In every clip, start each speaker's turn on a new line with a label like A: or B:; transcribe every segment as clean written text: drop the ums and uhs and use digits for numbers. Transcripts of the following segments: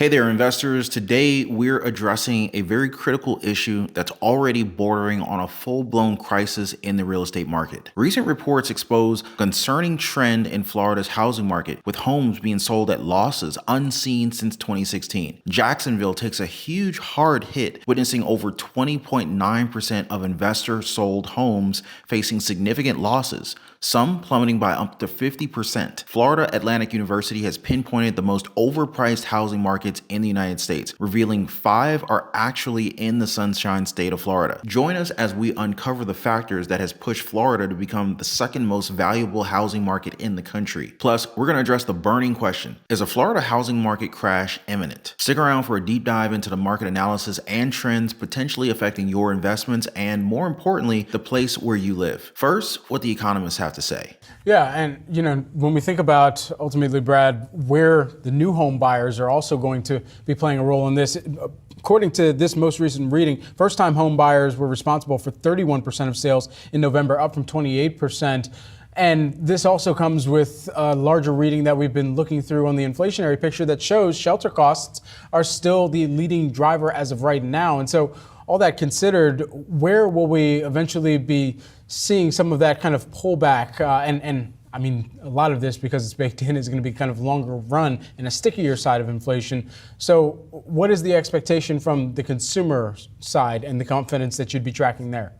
A: Hey there, investors. Today, we're addressing a very critical issue that's already bordering on a full-blown crisis in the real estate market. Recent reports expose a concerning trend in Florida's housing market, with homes being sold at losses unseen since 2016. Jacksonville takes a huge hard hit, witnessing over 20.9% of investor-sold homes facing significant losses, some plummeting by up to 50%. Florida Atlantic University has pinpointed the most overpriced housing markets in the United States, revealing 5 are actually in the Sunshine State of Florida. Join us as we uncover the factors that has pushed Florida to become the second most valuable housing market in the country. Plus, we're going to address the burning question: is a Florida housing market crash imminent? Stick around for a deep dive into the market analysis and trends potentially affecting your investments and, more importantly, the place where you live. First, what the economists have to say.
B: Yeah, and when we think about ultimately, Brad, where the new home buyers are also going to be playing a role in this, according to this most recent reading, first-time home buyers were responsible for 31% of sales in November, up from 28%. And this also comes with a larger reading that we've been looking through on the inflationary picture that shows shelter costs are still the leading driver as of right now. And so all that considered, where will we eventually be seeing some of that kind of pullback? And I mean, a lot of this, because it's baked in, is going to be kind of longer run and a stickier side of inflation. So what is the expectation from the consumer side and the confidence that you'd be tracking there?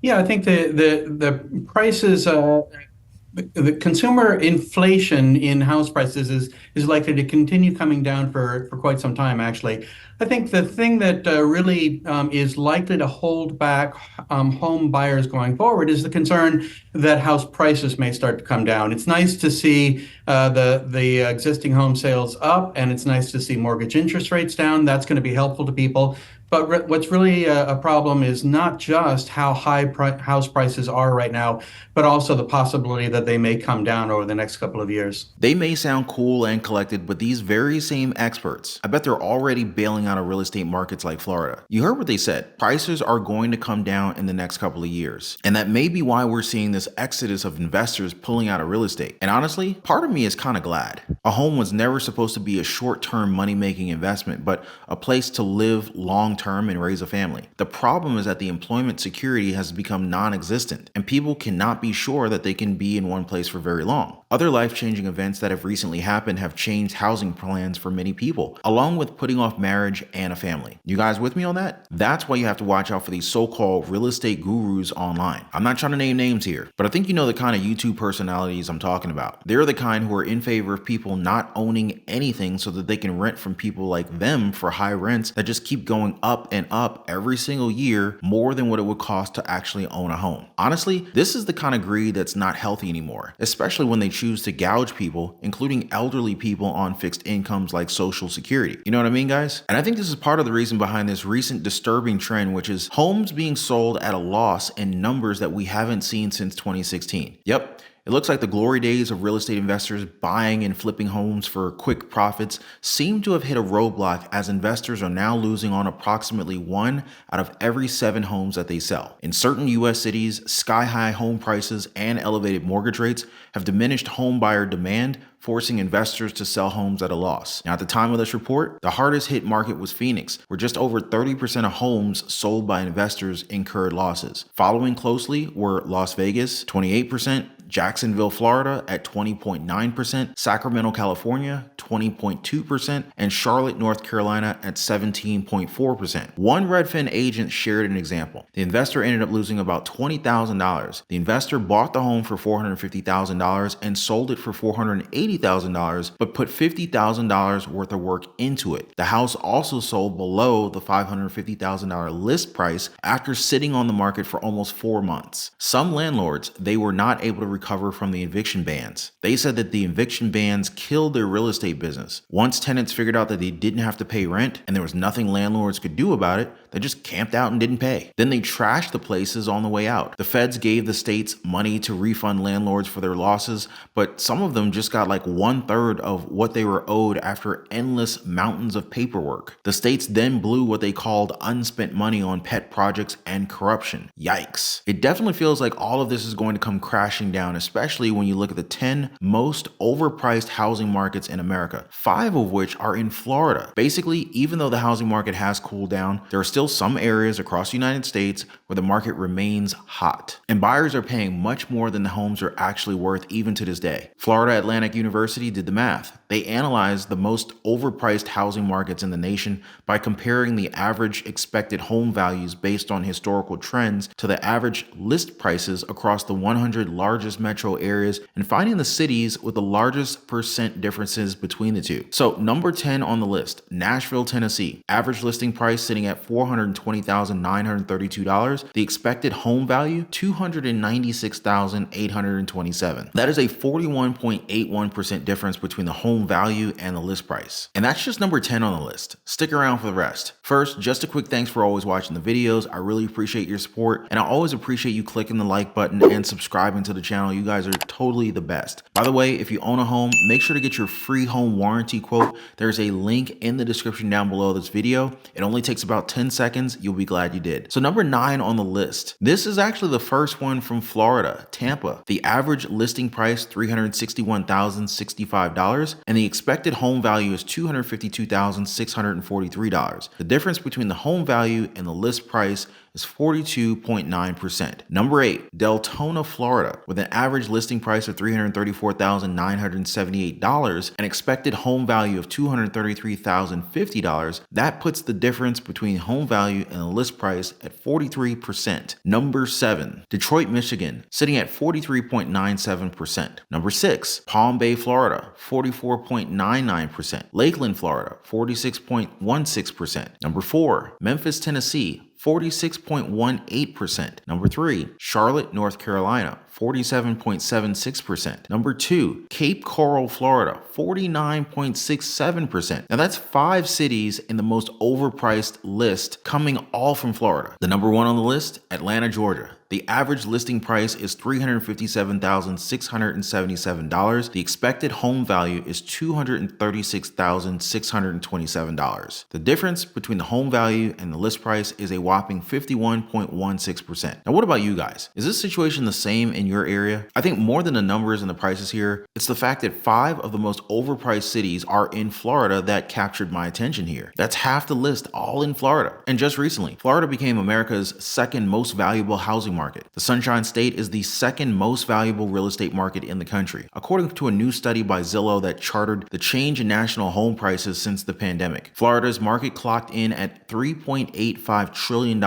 C: Yeah, I think the prices, the consumer inflation in house prices is likely to continue coming down for quite some time, actually. I think the thing that really is likely to hold back home buyers going forward is the concern that house prices may start to come down. It's nice to see the existing home sales up, and it's nice to see mortgage interest rates down. That's going to be helpful to people. But what's really a problem is not just how high house prices are right now, but also the possibility that they may come down over the next couple of years.
A: They may sound cool and collected, but these very same experts, I bet they're already bailing out of real estate markets like Florida. You heard what they said. Prices are going to come down in the next couple of years. And that may be why we're seeing this exodus of investors pulling out of real estate. And honestly, part of me is kind of glad. A home was never supposed to be a short-term money-making investment, but a place to live long-term and raise a family. The problem is that the employment security has become non-existent, and people cannot be sure that they can be in one place for very long. Other life-changing events that have recently happened have changed housing plans for many people, along with putting off marriage and a family. You guys with me on that? That's why you have to watch out for these so-called real estate gurus online. I'm not trying to name names here, but I think you know the kind of YouTube personalities I'm talking about. They're the kind who are in favor of people not owning anything so that they can rent from people like them for high rents that just keep going up and up every single year, more than what it would cost to actually own a home. Honestly, this is the kind of greed that's not healthy anymore, especially when they choose to gouge people, including elderly people on fixed incomes like Social Security. You know what I mean, guys? And I think this is part of the reason behind this recent disturbing trend, which is homes being sold at a loss in numbers that we haven't seen since 2016. Yep. It looks like the glory days of real estate investors buying and flipping homes for quick profits seem to have hit a roadblock, as investors are now losing on approximately 1 out of every 7 homes that they sell. In certain U.S. cities, sky-high home prices and elevated mortgage rates have diminished home buyer demand, forcing investors to sell homes at a loss. Now, at the time of this report, the hardest hit market was Phoenix, where just over 30% of homes sold by investors incurred losses. Following closely were Las Vegas, 28%, Jacksonville, Florida at 20.9%, Sacramento, California, 20.2%, and Charlotte, North Carolina at 17.4%. One Redfin agent shared an example. The investor ended up losing about $20,000. The investor bought the home for $450,000 and sold it for $480,000, but put $50,000 worth of work into it. The house also sold below the $550,000 list price after sitting on the market for almost 4 months. Some landlords, they were not able to recover from the eviction bans. They said that the eviction bans killed their real estate business. Once tenants figured out that they didn't have to pay rent and there was nothing landlords could do about it, they just camped out and didn't pay. Then they trashed the places on the way out. The feds gave the states money to refund landlords for their losses, but some of them just got like 1/3 of what they were owed after endless mountains of paperwork. The states then blew what they called unspent money on pet projects and corruption. Yikes. It definitely feels like all of this is going to come crashing down down, especially when you look at the 10 most overpriced housing markets in America, 5 of which are in Florida. Basically, even though the housing market has cooled down, there are still some areas across the United States where the market remains hot. And buyers are paying much more than the homes are actually worth even to this day. Florida Atlantic University did the math. They analyzed the most overpriced housing markets in the nation by comparing the average expected home values based on historical trends to the average list prices across the 100 largest metro areas and finding the cities with the largest percent differences between the two. So number 10 on the list, Nashville, Tennessee. Average listing price sitting at $420,932. The expected home value, $296,827. That is a 41.81% difference between the home value and the list price. And that's just number 10 on the list. Stick around for the rest. First, just a quick thanks for always watching the videos. I really appreciate your support, and I always appreciate you clicking the like button and subscribing to the channel. You guys are totally the best. By the way, if you own a home, make sure to get your free home warranty quote. There's a link in the description down below this video. It only takes about 10 seconds. You'll be glad you did. So number 9 on the list. This is actually the first one from Florida, Tampa. The average listing price, $361,065, and the expected home value is $252,643. The difference between the home value and the list price is 42.9%. Number 8, Deltona, Florida, with an average listing price of $334,978 and expected home value of $233,050. That puts the difference between home value and the list price at 43%. Number 7, Detroit, Michigan, sitting at 43.97%. Number 6, Palm Bay, Florida, 44.99%. Lakeland, Florida, 46.16%. Number 4, Memphis, Tennessee, 46.18%. Number 3, Charlotte, North Carolina, 47.76%. Number 2, Cape Coral, Florida, 49.67%. Now that's 5 cities in the most overpriced list coming all from Florida. The number 1 on the list, Atlanta, Georgia. The average listing price is $357,677. The expected home value is $236,627. The difference between the home value and the list price is a whopping 51.16%. Now, what about you guys? Is this situation the same in your area? I think more than the numbers and the prices here, it's the fact that 5 of the most overpriced cities are in Florida that captured my attention here. That's half the list, all in Florida. And just recently, Florida became America's second most valuable housing market. The Sunshine State is the second most valuable real estate market in the country, according to a new study by Zillow that charted the change in national home prices since the pandemic. Florida's market clocked in at $3.85 trillion,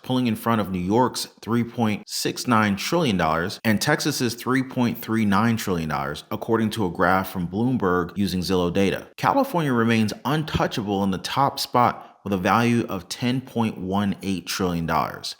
A: pulling in front of New York's $3.69 trillion and Texas's $3.39 trillion, according to a graph from Bloomberg using Zillow data. California remains untouchable in the top spot with a value of $10.18 trillion.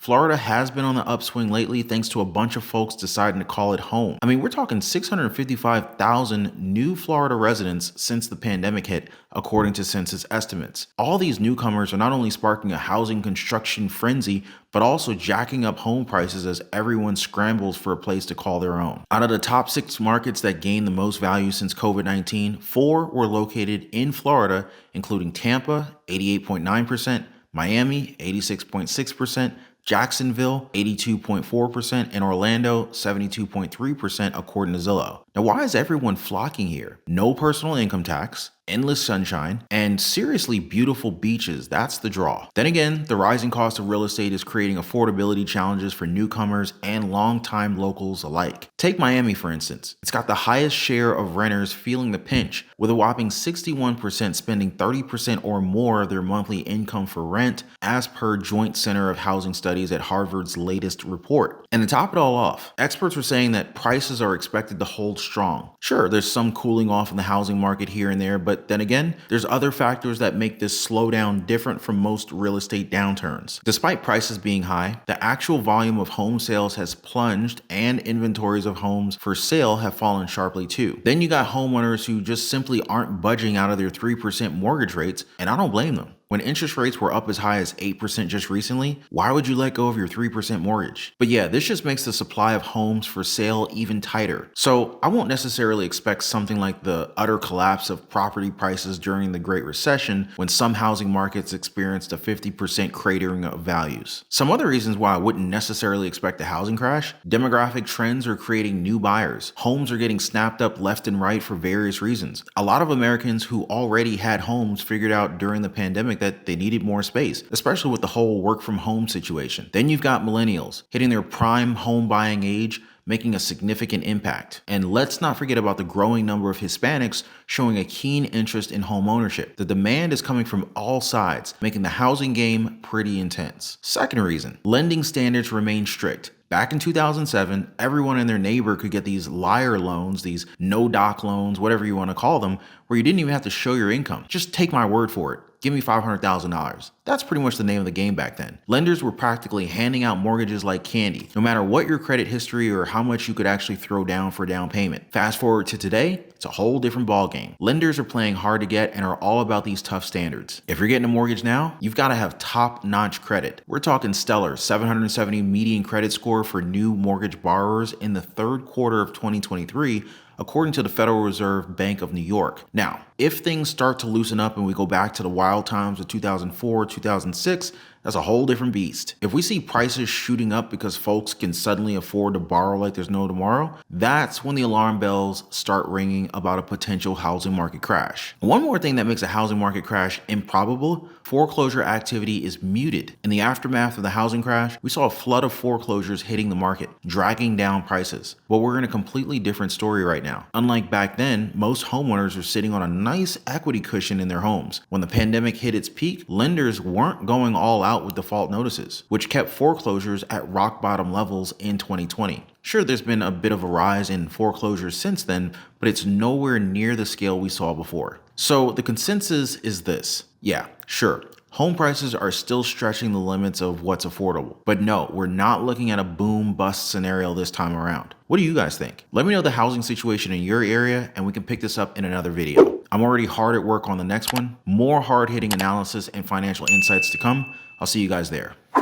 A: Florida has been on the upswing lately thanks to a bunch of folks deciding to call it home. I mean, we're talking 655,000 new Florida residents since the pandemic hit, according to census estimates. All these newcomers are not only sparking a housing construction frenzy, but also jacking up home prices as everyone scrambles for a place to call their own. Out of the top 6 markets that gained the most value since COVID-19, 4 were located in Florida, including Tampa, 88.9%, Miami, 86.6%, Jacksonville, 82.4%, and Orlando, 72.3%, according to Zillow. Now, why is everyone flocking here? No personal income tax, endless sunshine, and seriously beautiful beaches. That's the draw. Then again, the rising cost of real estate is creating affordability challenges for newcomers and longtime locals alike. Take Miami, for instance. It's got the highest share of renters feeling the pinch, with a whopping 61% spending 30% or more of their monthly income for rent, as per Joint Center of Housing Studies at Harvard's latest report. And to top it all off, experts are saying that prices are expected to hold strong. Sure, there's some cooling off in the housing market here and there, but then again, there's other factors that make this slowdown different from most real estate downturns. Despite prices being high, the actual volume of home sales has plunged and inventories of homes for sale have fallen sharply too. Then you got homeowners who just simply aren't budging out of their 3% mortgage rates, and I don't blame them. When interest rates were up as high as 8% just recently, why would you let go of your 3% mortgage? But yeah, this just makes the supply of homes for sale even tighter. So I won't necessarily expect something like the utter collapse of property prices during the Great Recession when some housing markets experienced a 50% cratering of values. Some other reasons why I wouldn't necessarily expect a housing crash: demographic trends are creating new buyers. Homes are getting snapped up left and right for various reasons. A lot of Americans who already had homes figured out during the pandemic that they needed more space, especially with the whole work from home situation. Then you've got millennials hitting their prime home buying age, making a significant impact. And let's not forget about the growing number of Hispanics showing a keen interest in home ownership. The demand is coming from all sides, making the housing game pretty intense. Second reason, lending standards remain strict. Back in 2007, everyone and their neighbor could get these liar loans, these no-doc loans, whatever you want to call them, where you didn't even have to show your income. Just take my word for it. Give me $500,000. That's pretty much the name of the game back then. Lenders were practically handing out mortgages like candy, no matter what your credit history or how much you could actually throw down for down payment. Fast forward to today, it's a whole different ballgame. Lenders are playing hard to get and are all about these tough standards. If you're getting a mortgage now, you've got to have top-notch credit. We're talking stellar 770 median credit score for new mortgage borrowers in the third quarter of 2023, according to the Federal Reserve Bank of New York. Now, if things start to loosen up and we go back to the wild times of 2004, 2006, that's a whole different beast. If we see prices shooting up because folks can suddenly afford to borrow like there's no tomorrow, that's when the alarm bells start ringing about a potential housing market crash. One more thing that makes a housing market crash improbable: foreclosure activity is muted. In the aftermath of the housing crash, we saw a flood of foreclosures hitting the market, dragging down prices. But we're in a completely different story right now. Unlike back then, most homeowners are sitting on a nice equity cushion in their homes. When the pandemic hit its peak, lenders weren't going all out with default notices, which kept foreclosures at rock bottom levels in 2020. Sure, there's been a bit of a rise in foreclosures since then, but it's nowhere near the scale we saw before. So the consensus is this: yeah, sure, home prices are still stretching the limits of what's affordable. But no, we're not looking at a boom bust scenario this time around. What do you guys think? Let me know the housing situation in your area and we can pick this up in another video. I'm already hard at work on the next one. More hard-hitting analysis and financial insights to come. I'll see you guys there.